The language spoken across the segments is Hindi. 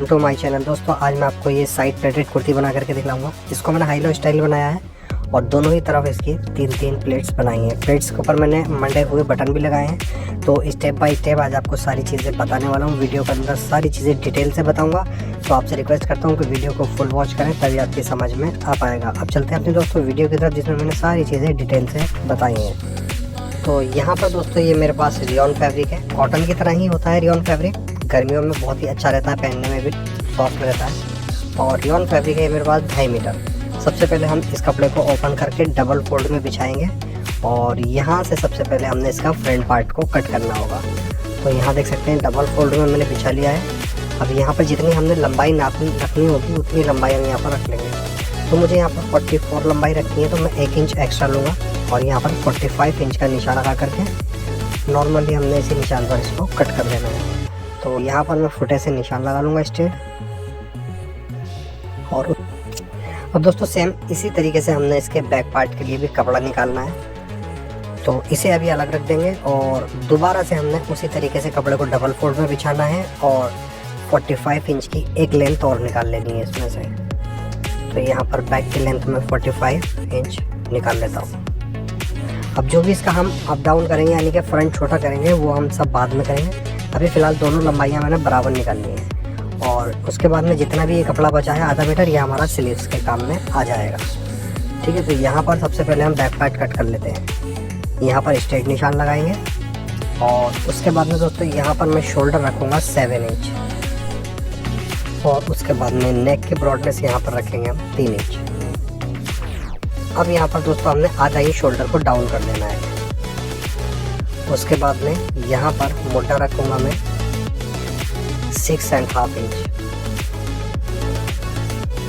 Welcome to my channel. दोस्तों आज मैं आपको ये साइड प्लेटेड कुर्ती बना करके दिखाऊंगा। इसको मैंने हाई लो स्टाइल बनाया है और दोनों ही तरफ इसकी तीन प्लेट्स बनाई हैं। प्लेट्स के ऊपर मैंने मंडे हुए बटन भी लगाए हैं। तो स्टेप बाय स्टेप आज आपको सारी चीज़ें बताने वाला हूँ। वीडियो के अंदर सारी चीज़ें डिटेल से बताऊँगा। तो आपसे रिक्वेस्ट करता हूँ कि वीडियो को फुल वॉच करें, तभी आपकी समझ में आ पाएगा। अब चलते हैं अपने दोस्तों वीडियो की तरफ, जिसमें मैंने सारी चीज़ें डिटेल से बताई हैं। तो यहाँ पर दोस्तों ये मेरे पास रियॉन फैब्रिक है। कॉटन की तरह ही होता है रियॉन फैब्रिक। गर्मियों में बहुत ही अच्छा रहता है, पहनने में भी सॉफ्ट रहता है। और रियॉन फैब्रिक है मेरे पास 2.5 मीटर। सबसे पहले हम इस कपड़े को ओपन करके डबल फोल्ड में बिछाएंगे और यहाँ से सबसे पहले हमने इसका फ्रंट पार्ट को कट करना होगा। तो यहाँ देख सकते हैं डबल फोल्ड में मैंने बिछा लिया है। अब यहाँ पर जितनी हमने लंबाई रखनी होगी उतनी लंबाई हम यहाँ पर रख लेंगे। तो मुझे यहाँ पर 44 लंबाई रखनी है, तो मैं 1 इंच एक्स्ट्रा लूँगा और यहाँ पर 45 इंच का निशान लगा करके नॉर्मली हमने इसी निशान पर इसको कट कर देना है। तो यहाँ पर मैं फुटे से निशान लगा लूँगा स्ट्रेट। और अब दोस्तों सेम इसी तरीके से हमने इसके बैक पार्ट के लिए भी कपड़ा निकालना है। तो इसे अभी अलग रख देंगे और दोबारा से हमने उसी तरीके से कपड़े को डबल फोल्ड में बिछाना है और 45 इंच की एक लेंथ और निकाल लेनी है इसमें से। तो यहाँ पर बैक की लेंथ में 45 इंच निकाल लेता हूँ। अब जो भी इसका हम अप डाउन करेंगे, यानी कि फ्रंट छोटा करेंगे, वो हम सब बाद में करेंगे। अभी फ़िलहाल दोनों लंबाइयाँ मैंने बराबर निकालनी है। और उसके बाद में जितना भी ये कपड़ा बचा है आधा मीटर, ये हमारा स्लीव्स के काम में आ जाएगा। ठीक है, तो यहाँ पर सबसे पहले हम बैक पार्ट कट कर लेते हैं। यहाँ पर स्ट्रेट निशान लगाएंगे और उसके बाद में दोस्तों यहाँ पर मैं शोल्डर रखूँगा 7 इंच और उसके बाद में नेक की ब्रॉडनेस यहाँ पर रखेंगे हम 3 इंच। अब यहाँ पर दोस्तों हमने आधा ही शोल्डर को डाउन कर देना है। उसके बाद में यहाँ पर मोटा रखूँगा मैं 6.5 इंच।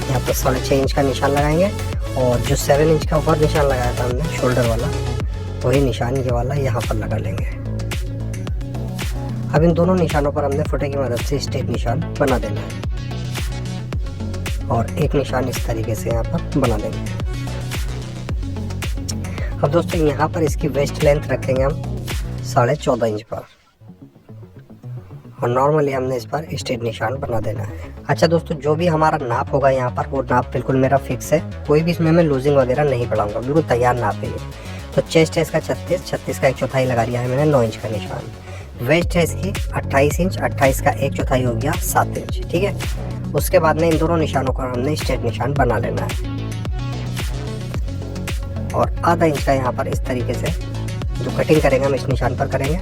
यहाँ पर 6.5 इंच का निशान लगाएंगे और जो 7 इंच का ऊपर निशान लगाया था हमने शोल्डर वाला, वही निशान ये वाला यहाँ पर लगा लेंगे। अब इन दोनों निशानों पर हमने फुटे की मदद से स्ट्रेट निशान बना देना है और एक निशान इस तरीके से यहाँ पर बना देंगे। अब दोस्तों यहाँ पर इसकी वेस्ट लेंथ रखेंगे हम 14.5 इंच पर और नॉर्मली हमने इस पर स्ट्रेट निशान बना देना है। अच्छा दोस्तों, जो भी हमारा नाप होगा यहाँ पर, वो नाप बिल्कुल मेरा फिक्स है। कोई भी इसमें मैं लूजिंग वगैरह नहीं बढ़ाऊंगा, बिल्कुल तैयार नाप है ये। तो चेस्ट है इसका 36 का 1/4 लगा लिया है मैंने 9 इंच का निशान। वेस्ट है इसकी 28 इंच, 28 का 1/4 हो गया 7 इंच। ठीक है, उसके बाद में इन दोनों निशानों पर हमने स्ट्रेट निशान बना लेना है और आधा इंच का यहाँ पर इस तरीके से जो कटिंग करेंगे हम इस निशान पर करेंगे,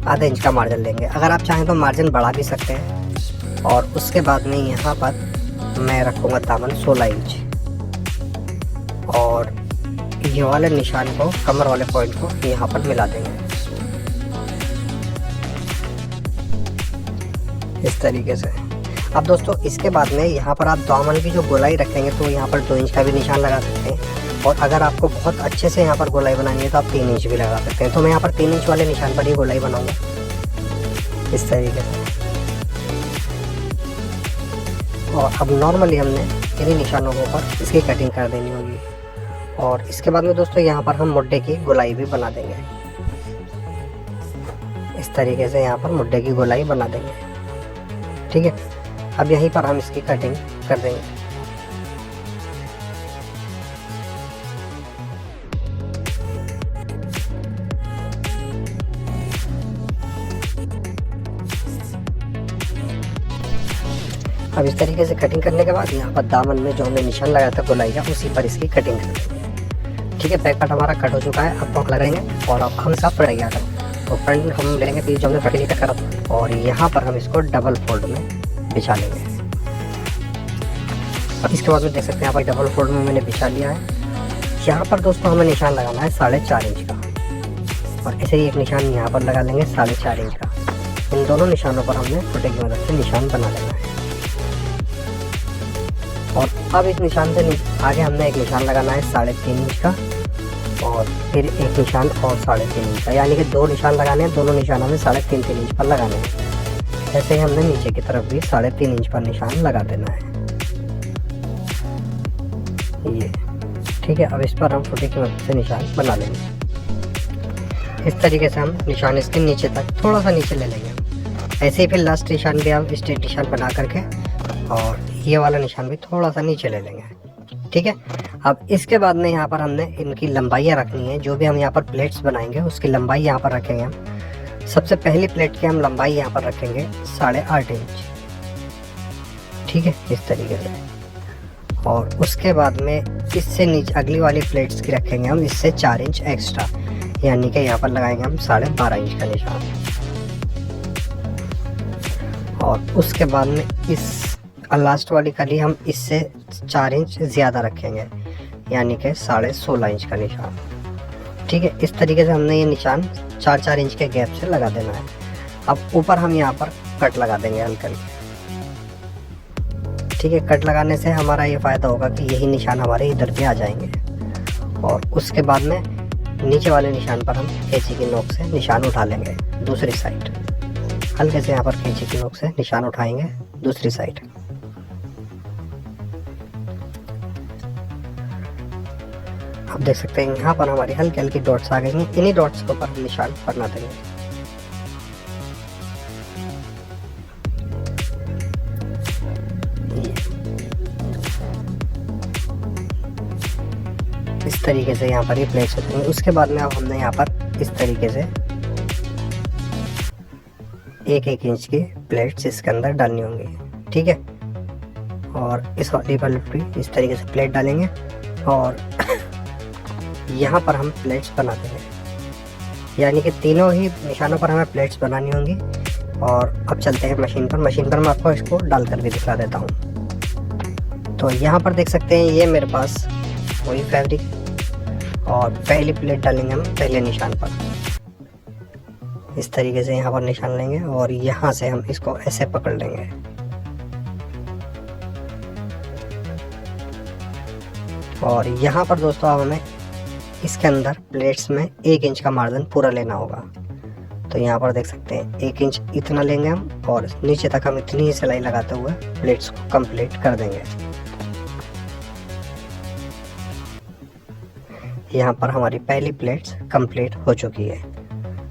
आधा इंच का मार्जिन लेंगे। अगर आप चाहें तो मार्जिन बढ़ा भी सकते हैं। और उसके बाद में यहाँ पर मैं रखूँगा दामन 16 इंच और ये वाले निशान को, कमर वाले पॉइंट को यहाँ पर मिला देंगे इस तरीके से। अब दोस्तों इसके बाद में यहाँ पर आप दामन की जो गोलाई रखेंगे तो यहाँ पर 2 इंच का भी निशान लगा सकते हैं। और अगर आपको बहुत अच्छे से यहाँ पर गोलाई बनानी है तो आप 3 इंच भी लगा सकते हैं। तो मैं यहाँ पर 3 इंच वाले निशान पर ही गोलाई बनाऊंगा इस तरीके से। और अब नॉर्मली हमने इन्हीं निशानों के ऊपर इसकी कटिंग कर देनी होगी। और इसके बाद में दोस्तों यहाँ पर हम मुड्ढे की गोलाई भी बना देंगे इस तरीके से। यहाँ पर मुड्ढे की गोलाई बना देंगे। ठीक है, अब यहीं पर हम इसकी कटिंग कर देंगे। अब इस तरीके से कटिंग करने के बाद यहाँ पर दामन में जो हमने निशान लगाया था गोलाई का, उसी पर इसकी कटिंग कर देंगे। ठीक है, बैक पार्ट हमारा कट हो चुका है। अब हम लगाएंगे और अब हम इसका फ्रंट तैयार करेंगे। तो फ्रंट हम लेंगे पीस जो हमने फ्रंट कट करा और यहाँ पर हम इसको डबल फोल्ड में बिछा लेंगे। अब इसके बाद में देख सकते हैं यहाँ पर डबल फोल्ड में मैंने बिछा लिया है। यहाँ पर दोस्तों हमें निशान लगाना है 4.5 इंच का और ऐसे ही एक निशान यहाँ पर लगा लेंगे 4.5 इंच का। इन दोनों निशानों पर हमने फुटे की मदद से निशान बना लेना है। और अब इस निशान से आगे हमने एक निशान लगाना है 3.5 इंच का और फिर एक निशान और 3.5 इंच का, यानी कि 2 निशान लगाने हैं। दोनों निशानों में 3.5 इंच पर लगाने हैं। ऐसे ही हमने नीचे की तरफ भी 3.5 इंच पर निशान लगा देना है ये। ठीक है, अब इस पर हम फुटे की मदद से निशान बना लेंगे इस तरीके से। हम निशान इसके नीचे तक थोड़ा सा नीचे ले लेंगे। ऐसे ही फिर लास्ट निशान भी हम स्ट्रेट निशान बना करके और ये वाला निशान भी थोड़ा सा नीचे ले लेंगे। ठीक है, अब इसके बाद में यहाँ पर हमने इनकी लंबाइयाँ रखनी है। जो भी हम यहाँ पर प्लेट्स बनाएंगे उसकी लंबाई यहाँ पर रखेंगे हम। सबसे पहली प्लेट की हम लंबाई यहाँ पर रखेंगे 8.5 इंच। ठीक है, इस तरीके से। और उसके बाद में इससे नीचे अगली वाली प्लेट्स की रखेंगे हम इससे 4 इंच एक्स्ट्रा, यानी कि यहाँ पर लगाएंगे हम 12.5 इंच का निशान। और उसके बाद में इस लास्ट वाली कली हम इससे 4 इंच ज़्यादा रखेंगे, यानी कि 16.5 इंच का निशान। ठीक है, इस तरीके से हमने ये निशान 4-4 इंच के गैप से लगा देना है। अब ऊपर हम यहाँ पर कट लगा देंगे हल्का। ठीक है, कट लगाने से हमारा ये फ़ायदा होगा कि यही निशान हमारे इधर भी आ जाएंगे। और उसके बाद में नीचे वाले निशान पर हम कैंची की नोक से निशान उठा लेंगे दूसरी साइड। हल्के से यहाँ पर कैंची की नोक से निशान उठाएंगे दूसरी साइड। आप देख सकते हैं यहाँ पर हमारी हल्की हल्की डॉट्स आ गई हैं। इन्हीं डॉट्स के ऊपर हम निशान बना देंगे। इस तरीके से यहाँ पर ये प्लेट्स होते हैं। उसके बाद में अब हमने यहाँ पर इस तरीके से 1-1 इंच की प्लेट्स इसके अंदर डालनी होंगी। ठीक है, और इस वाली पर भी इस तरीके से प्लेट डालेंगे और यहाँ पर हम प्लेट्स बना देंगे, यानी कि तीनों ही निशानों पर हमें प्लेट्स बनानी होंगी। और अब चलते हैं मशीन पर। मशीन पर मैं आपको इसको डाल कर भी दिखा देता हूँ। तो यहाँ पर देख सकते हैं ये मेरे पास वही फैब्रिक, और पहली प्लेट डालेंगे हम पहले निशान पर। इस तरीके से यहाँ पर निशान लेंगे और यहाँ से हम इसको ऐसे पकड़ लेंगे। और यहाँ पर दोस्तों अब हमें इसके अंदर प्लेट्स में 1 इंच का मार्जिन पूरा लेना होगा। तो यहाँ पर देख सकते हैं 1 इंच इतना लेंगे हम, और नीचे तक हम इतनी ही सिलाई लगाते हुए प्लेट्स को कंप्लीट कर देंगे। यहाँ पर हमारी पहली प्लेट्स कंप्लीट हो चुकी है।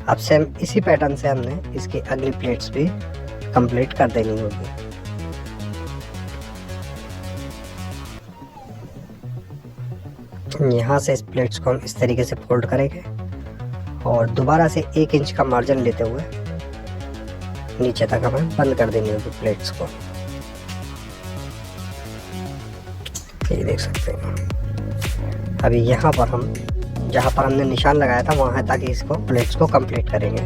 अब सेम इसी पैटर्न से हमने इसकी अगली प्लेट्स भी कंप्लीट कर देनी होगी। यहाँ से इस प्लेट्स को हम इस तरीके से फोल्ड करेंगे और दोबारा से 1 इंच का मार्जिन लेते हुए नीचे तक हमें बंद कर देनी होगी प्लेट्स को। ये देख सकते हैं। अभी यहाँ पर हम जहाँ पर हमने निशान लगाया था वहाँ तक इसको प्लेट्स को कंप्लीट करेंगे।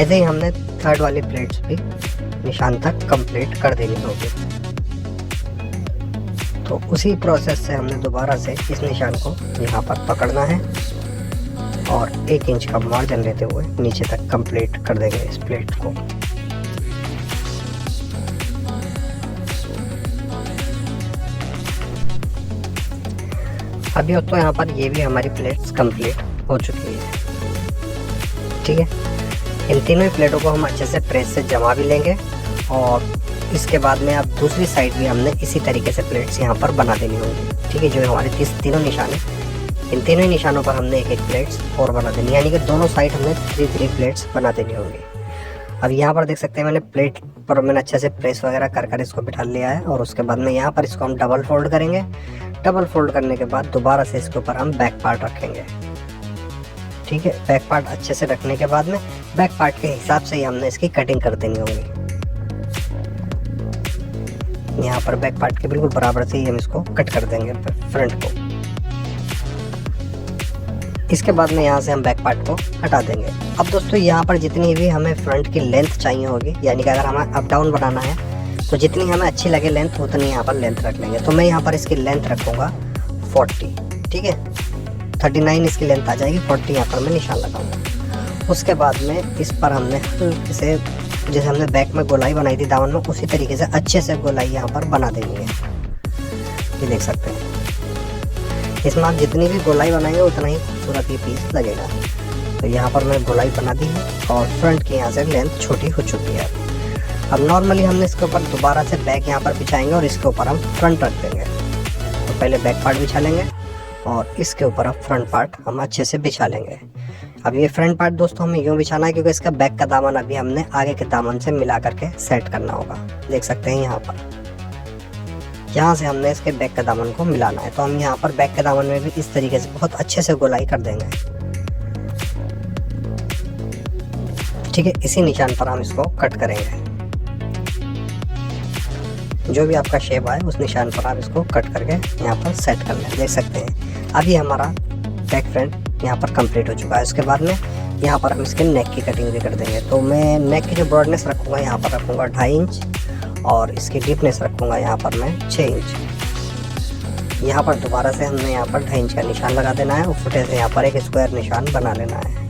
ऐसे ही हमने थर्ड वाली प्लेट्स भी निशान तक कंप्लीट कर देनी होगी। तो उसी प्रोसेस से हमने दोबारा से इस निशान को यहाँ पर पकड़ना है और 1 इंच का मार्जिन लेते हुए नीचे तक कंप्लीट कर देंगे इस प्लेट को। अभी तो यहाँ पर ये भी हमारी प्लेट्स कंप्लीट हो चुकी है। ठीक है, इन तीनों ही प्लेटों को हम अच्छे से प्रेस से जमा भी लेंगे और इसके बाद में अब दूसरी साइड भी हमने इसी तरीके से प्लेट्स यहाँ पर बना देनी होंगी। ठीक है, जो हमारे तीनों निशान है, इन तीनों ही निशानों पर हमने 1-1 प्लेट्स और बना देनी, यानी कि दोनों साइड हमने 3-3 प्लेट्स बना देनी होंगी। अब यहाँ पर देख सकते हैं मैंने प्लेट पर मैंने अच्छे से प्रेस वगैरह कर इसको बिठा लिया है। और उसके बाद में यहाँ पर इसको हम डबल फोल्ड करेंगे। डबल फोल्ड करने के बाद दोबारा से इसके ऊपर हम बैक पार्ट रखेंगे। ठीक है, बैक पार्ट अच्छे से रखने के बाद में बैक पार्ट के हिसाब से ही हमने इसकी कटिंग कर देनी होगी। यहाँ पर बैक पार्ट के बिल्कुल बराबर से ही हम इसको कट कर देंगे फ्रंट को। इसके बाद में यहाँ से हम बैक पार्ट को हटा देंगे। अब दोस्तों यहाँ पर जितनी भी हमें फ्रंट की लेंथ चाहिए होगी, यानी कि अगर हमें अप डाउन बनाना है तो जितनी हमें अच्छी लगे लेंथ उतनी यहाँ पर लेंथ रख लेंगे। तो मैं यहाँ पर इसकी लेंथ रखूँगा 40। ठीक है, 39 इसकी लेंथ आ जाएगी, 40 यहाँ पर मैं निशान लगाऊंगा। उसके बाद में इस पर हमने हल्के से जैसे हमने बैक में गोलाई बनाई थी दामन में, उसी तरीके से अच्छे से गोलाई यहाँ पर बना देनी है। ये देख सकते हैं, इसमें आप जितनी भी गोलाई बनाएंगे उतना ही खूबसूरत ये पीस लगेगा। तो यहाँ पर मैं गोलाई बना दी है और फ्रंट की यहाँ से लेंथ छोटी हो चुकी है। अब नॉर्मली हमने इसके ऊपर दोबारा से बैक यहाँ पर बिछाएंगे और इसके ऊपर हम फ्रंट रख देंगे। तो पहले बैक पार्ट बिछा लेंगे और इसके ऊपर अब फ्रंट पार्ट हम अच्छे से बिछा लेंगे। अब ये फ्रंट पार्ट दोस्तों हमें यूँ बिछाना है क्योंकि इसका बैक का दामन अभी हमने आगे के दामन से मिला करके सेट करना होगा। देख सकते हैं यहाँ से हमने इसके बैक के दामन को मिलाना है। तो हम यहाँ पर बैक के दामन में भी इस तरीके से बहुत अच्छे से गोलाई कर देंगे। ठीक है, इसी निशान पर हम इसको कट करेंगे। जो भी आपका शेप आए उस निशान पर आप इसको कट करके यहाँ पर सेट कर लें। देख सकते हैं अभी हमारा बैक फ्रंट यहाँ पर कंप्लीट हो चुका है। उसके बाद में यहाँ पर हम इसके नेक की कटिंग भी कर देंगे। तो मैं नेक की जो ब्रॉडनेस रखूँगा यहाँ पर रखूँगा 2.5 इंच और इसकी डीपनेस रखूँगा यहाँ पर मैं 6 इंच। यहाँ पर दोबारा से हमने यहाँ पर 2.5 इंच का निशान लगा देना है और फुटे से यहाँ पर एक स्क्वायर निशान बना लेना है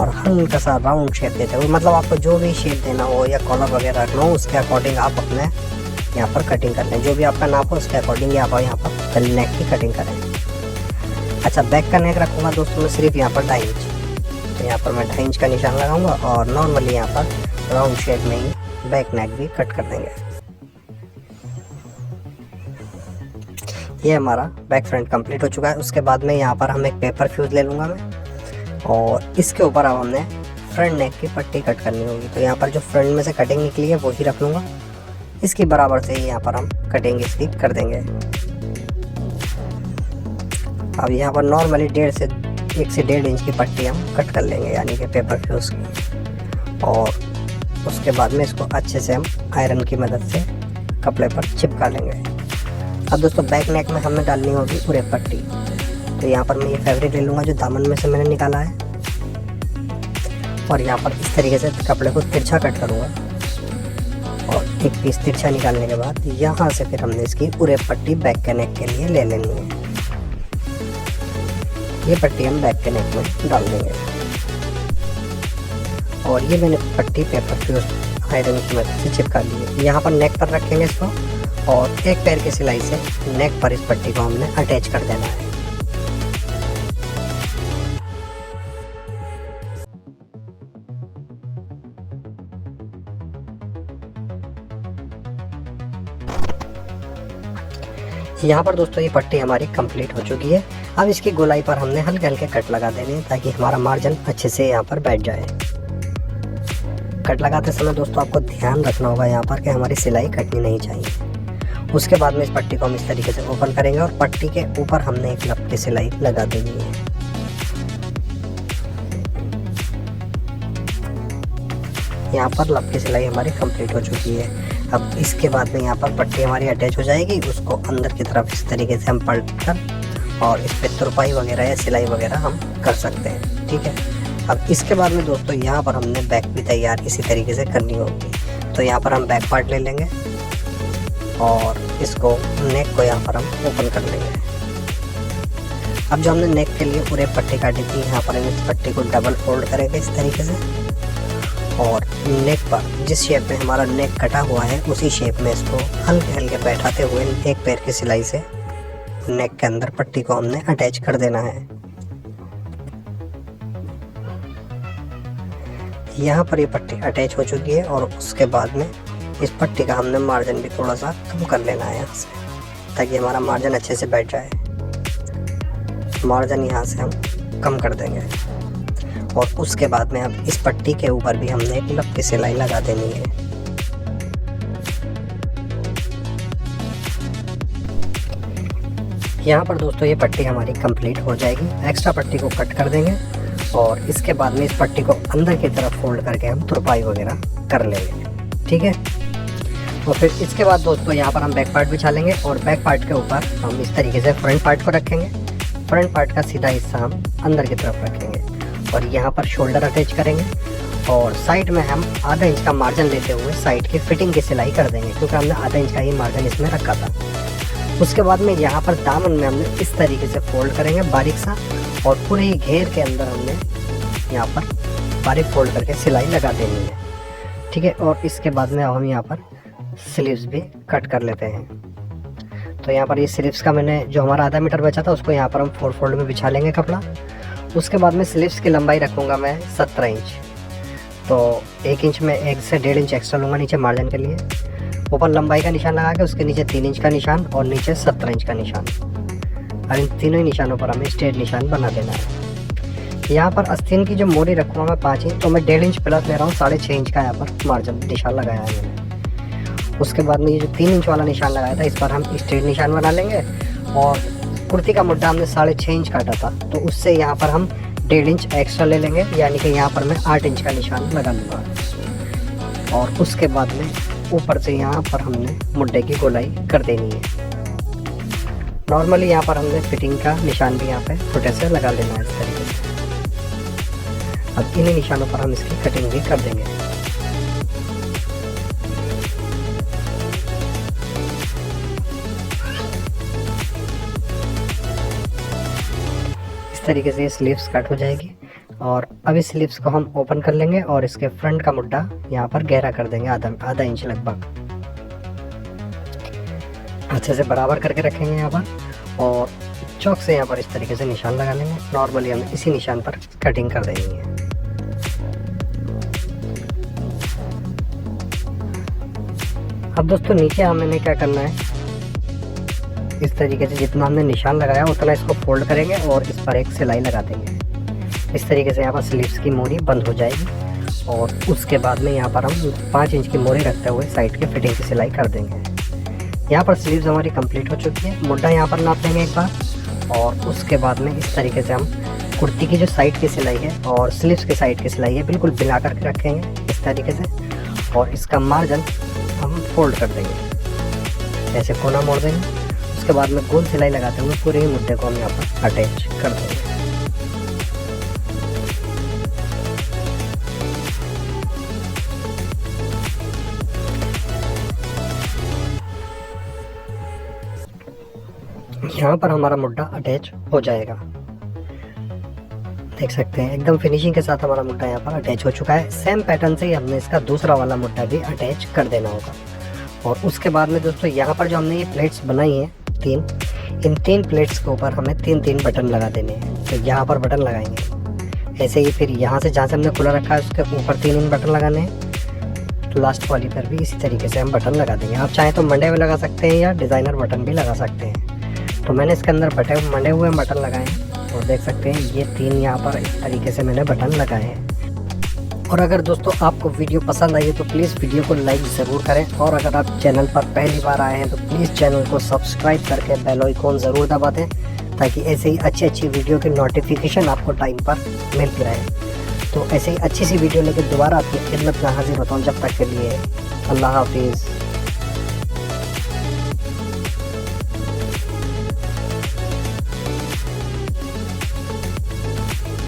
और हल्का सा राउंड शेप देते हुए, मतलब आपको जो भी शेप देना हो या कॉलर वगैरह रखना हो उसके अकॉर्डिंग आप अपने यहाँ पर कटिंग कर लें। जो भी आपका नाप हो उसके अकॉर्डिंग आप यहाँ पर नेक की कटिंग करें। अच्छा, बैक का नेक रखूँगा दोस्तों मैं सिर्फ यहाँ पर 2.5 इंच। तो यहाँ पर मैं 2.5 इंच का निशान लगाऊंगा और नॉर्मली यहाँ पर राउंड शेप में ही बैक नेक भी कट कर देंगे। ये हमारा बैक फ्रंट कंप्लीट हो चुका है। उसके बाद में यहाँ पर हम एक पेपर फ्यूज ले लूँगा मैं और इसके ऊपर अब हमने फ्रंट नेक की पट्टी कट करनी होगी। तो यहाँ पर जो फ्रंट में से कटिंग निकली है वो ही रख लूँगा। इसकी बराबर से ही यहाँ पर हम कटिंग इसकी कर देंगे। अब यहाँ पर नॉर्मली 1 से 1.5 इंच की पट्टी हम कट कर लेंगे, यानी कि पेपर फ्यूज की। और उसके बाद में इसको अच्छे से हम आयरन की मदद से कपड़े पर चिपका लेंगे। अब दोस्तों बैक नेक में हमें डालनी होगी पूरे पट्टी। तो यहाँ पर मैं ये फैब्रिक ले लूँगा जो दामन में से मैंने निकाला है और यहाँ पर इस तरीके से कपड़े को तिरछा कट करूँगा और एक पीस तिरछा निकालने के बाद यहाँ से फिर हमने इसकी पूरे पट्टी बैक के नेक के लिए ले लेनी है। ये पट्टी हम बैक के नेक में डाल देंगे और ये मैंने पट्टी पेपर फ्यूज आयरन की मदद से चिपका ली है। यहाँ पर नेक पर रखेंगे इसको और एक पैर की सिलाई से नेक पर इस पट्टी को हमने अटैच कर देना है। यहाँ पर दोस्तों ये पट्टी हमारी कंप्लीट हो चुकी है। अब इसकी गोलाई पर हमने हल्के हल्के कट लगा देने हैं ताकि हमारा मार्जिन अच्छे से यहाँ पर बैठ जाए। कट लगाते समय दोस्तों आपको ध्यान रखना होगा यहाँ पर कि हमारी सिलाई कटनी नहीं चाहिए। उसके बाद में इस पट्टी को हम इस तरीके से ओपन करेंगे और पट्टी के ऊपर हमने एक लप की सिलाई लगा देनी है। यहाँ पर लप की सिलाई हमारी कंप्लीट हो चुकी है। अब इसके बाद में यहाँ पर पट्टी हमारी अटैच हो जाएगी। उसको अंदर की तरफ इस तरीके से हम पलट कर और इस पर तुरपाई वगैरह या सिलाई वगैरह हम कर सकते हैं। ठीक है, अब इसके बाद में दोस्तों यहाँ पर हमने बैक भी तैयार इसी तरीके से करनी होगी। तो यहाँ पर हम बैक पार्ट ले लेंगे और इसको नेक को यहाँ पर हम ओपन कर लेंगे। अब जो हमने नेक के लिए पूरे पट्टी काटी थी यहाँ पर हम इस पट्टी को डबल फोल्ड करेंगे इस तरीके से और नेक पर जिस शेप में हमारा नेक कटा हुआ है उसी शेप में इसको हल्के हल्के बैठाते हुए एक पैर की सिलाई से नेक के अंदर पट्टी को हमने अटैच कर देना है। यहाँ पर ये पट्टी अटैच हो चुकी है और उसके बाद में इस पट्टी का हमने मार्जिन भी थोड़ा सा कम कर लेना है यहाँ से ताकि हमारा मार्जिन अच्छे से बैठ जाए। मार्जिन यहाँ से हम कम कर देंगे और उसके बाद में अब इस पट्टी के ऊपर भी हमने एक लप की सिलाई लगा देनी है। यहाँ पर दोस्तों ये पट्टी हमारी कंप्लीट हो जाएगी। एक्स्ट्रा पट्टी को कट कर देंगे और इसके बाद में इस पट्टी को अंदर की तरफ फोल्ड करके हम तुरपाई वगैरह कर लेंगे। ठीक है, और फिर इसके बाद दोस्तों यहाँ पर हम बैक पार्ट बिछा लेंगे और बैक पार्ट के ऊपर हम इस तरीके से फ्रंट पार्ट को रखेंगे। फ्रंट पार्ट का सीधा हिस्सा हम अंदर की तरफ रखेंगे और यहाँ पर शोल्डर अटैच करेंगे और साइड में हम आधा इंच का मार्जिन लेते हुए साइड की फिटिंग की सिलाई कर देंगे क्योंकि हमने आधा इंच का ही मार्जिन इसमें रखा था। उसके बाद में यहाँ पर दामन में हमने इस तरीके से फोल्ड करेंगे बारीक सा और पूरे ही घेर के अंदर हमने यहाँ पर बारीक फोल्ड करके सिलाई लगा देनी है। ठीक है, और इसके बाद में अब हम यहाँ पर स्लीव्स भी कट कर लेते हैं। तो यहाँ पर ये स्लीव्स का मैंने जो हमारा आधा मीटर बचा था उसको यहाँ पर हम 4 फोल्ड में बिछा लेंगे कपड़ा। उसके बाद में स्लीव्स की लंबाई रखूँगा मैं 17 इंच। तो 1 इंच में 1 से 1.5 इंच एक्स्ट्रा लूँगा नीचे मार्जिन के लिए। ऊपर लंबाई का निशान लगा के उसके नीचे 3 इंच का निशान और नीचे 17 इंच का निशान। और इन तीनों ही निशानों पर हमें स्ट्रेट निशान बना देना है। यहाँ पर आस्तीन की जो मोरी रखूँगा मैं 5 इंच, तो मैं 1.5 इंच प्लस ले रहा हूँ, 6.5 इंच का यहाँ पर मार्जिन निशान लगाया है मैंने। उसके बाद में ये जो 3 इंच वाला निशान लगाया था, इस पर हम स्ट्रेट निशान बना लेंगे। और कुर्ती का मुड्ढा हमने 6.5 इंच काटा था, तो उससे यहाँ पर हम 1.5 इंच एक्स्ट्रा ले लेंगे, यानी कि यहाँ पर मैं 8 इंच का निशान लगा लूँगा। और उसके बाद में ऊपर से यहाँ पर हमने मुड्ढे की गोलाई कर देनी है। नॉर्मली यहाँ पर हमने फिटिंग का निशान भी यहाँ पे छोटे से लगा लेना है इस तरीके से। अब इन्हीं निशानों पर हम इसकी कटिंग भी कर देंगे। इस तरीके से स्लीव्स कट हो जाएगी। और अब इस स्लीव्स को हम ओपन कर लेंगे और इसके फ्रंट का मुड्ढा यहाँ पर गहरा कर देंगे, आधा इंच लगभग। अच्छे से बराबर करके रखेंगे यहाँ पर और चौक से यहाँ पर इस तरीके से निशान लगा लेंगे। नॉर्मली हम इसी निशान पर कटिंग कर देंगे। अब दोस्तों नीचे हमने क्या करना है, इस तरीके से जितना हमने निशान लगाया उतना इसको फोल्ड करेंगे और इस पर एक सिलाई लगा देंगे। इस तरीके से यहाँ पर स्लीव्स की मोरी बंद हो जाएगी। और उसके बाद में यहाँ पर हम 5 इंच की मोरी रखते हुए साइड के फिटिंग की सिलाई कर देंगे। यहाँ पर स्लीव्स हमारी कंप्लीट हो चुकी है। मुड्ढा यहाँ पर नाप लेंगे एक बार। और उसके बाद में इस तरीके से हम कुर्ती की जो साइड की सिलाई है और स्लीव्स की साइड की सिलाई है बिल्कुल मिला करके रखेंगे इस तरीके से। और इसका मार्जिन हम फोल्ड कर देंगे, ऐसे कोना मोड़ देंगे। उसके बाद में गोल सिलाई लगाते हुए पूरे ही मुड्ढे को हम यहाँ पर अटैच कर देंगे। यहाँ पर हमारा मुड्ढा अटैच हो जाएगा, देख सकते हैं एकदम फिनिशिंग के साथ हमारा मुड्ढा यहाँ पर अटैच हो चुका है। सेम पैटर्न से ही हमने इसका दूसरा वाला मुड्ढा भी अटैच कर देना होगा। और उसके बाद में दोस्तों यहाँ पर जो हमने ये प्लेट्स बनाई हैं 3, इन 3 प्लेट्स के ऊपर हमें 3-3 बटन लगा देने हैं। तो यहाँ पर बटन लगाएंगे ऐसे ही, फिर यहाँ से जहाँ से हमने खुला रखा है उसके ऊपर 3 बटन लगाने हैं। तो लास्ट वाली पर भी इसी तरीके से हम बटन लगा देंगे। आप चाहें तो मंडे हुए लगा सकते हैं या डिज़ाइनर बटन भी लगा सकते हैं। तो मैंने इसके अंदर मंडे हुए बटन लगाए हैं और देख सकते हैं ये 3 यहाँ पर इस तरीके से मैंने बटन लगाए हैं। और अगर दोस्तों आपको वीडियो पसंद आई है तो प्लीज़ वीडियो को लाइक ज़रूर करें। और अगर आप चैनल पर पहली बार आए हैं तो प्लीज़ चैनल को सब्सक्राइब करके बेल आइकॉन ज़रूर दबा दें, ताकि ऐसे ही अच्छी वीडियो की नोटिफिकेशन आपको टाइम पर मिलती रहे। तो ऐसे ही अच्छी सी वीडियो लेकर दोबारा आपकी खिदमत में हाजिर होता हूँ। जब तक के लिए अल्लाह हाफिज़।